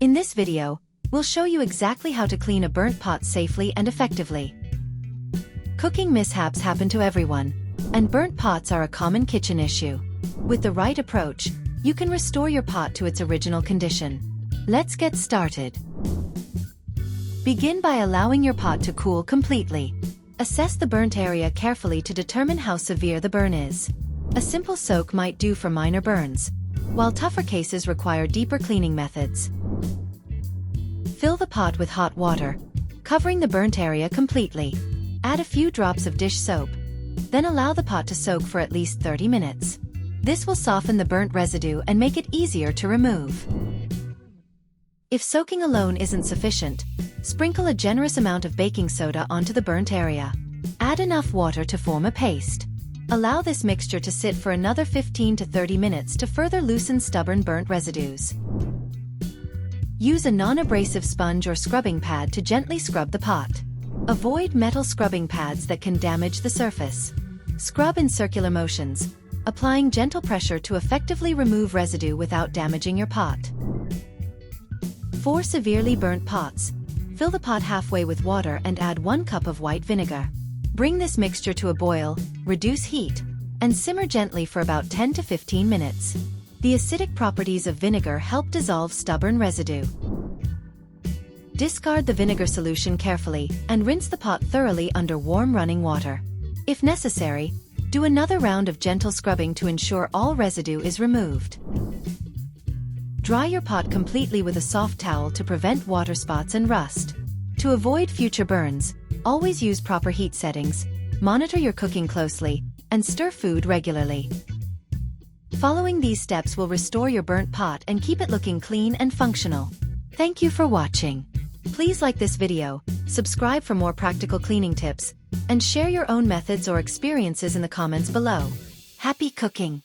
In this video, we'll show you exactly how to clean a burnt pot safely and effectively. Cooking mishaps happen to everyone, and burnt pots are a common kitchen issue. With the right approach, you can restore your pot to its original condition. Let's get started. Begin by allowing your pot to cool completely. Assess the burnt area carefully to determine how severe the burn is. A simple soak might do for minor burns, while tougher cases require deeper cleaning methods. Fill the pot with hot water, covering the burnt area completely. Add a few drops of dish soap. Then allow the pot to soak for at least 30 minutes. This will soften the burnt residue and make it easier to remove. If soaking alone isn't sufficient, sprinkle a generous amount of baking soda onto the burnt area. Add enough water to form a paste. Allow this mixture to sit for another 15 to 30 minutes to further loosen stubborn burnt residues. Use a non-abrasive sponge or scrubbing pad to gently scrub the pot. Avoid metal scrubbing pads that can damage the surface. Scrub in circular motions, applying gentle pressure to effectively remove residue without damaging your pot. For severely burnt pots, fill the pot halfway with water and add 1 cup of white vinegar. Bring this mixture to a boil, reduce heat, and simmer gently for about 10 to 15 minutes. The acidic properties of vinegar help dissolve stubborn residue. Discard the vinegar solution carefully and rinse the pot thoroughly under warm running water. If necessary, do another round of gentle scrubbing to ensure all residue is removed. Dry your pot completely with a soft towel to prevent water spots and rust. To avoid future burns, always use proper heat settings, monitor your cooking closely, and stir food regularly. Following these steps will restore your burnt pot and keep it looking clean and functional. Thank you for watching. Please like this video, subscribe for more practical cleaning tips, and share your own methods or experiences in the comments below. Happy cooking!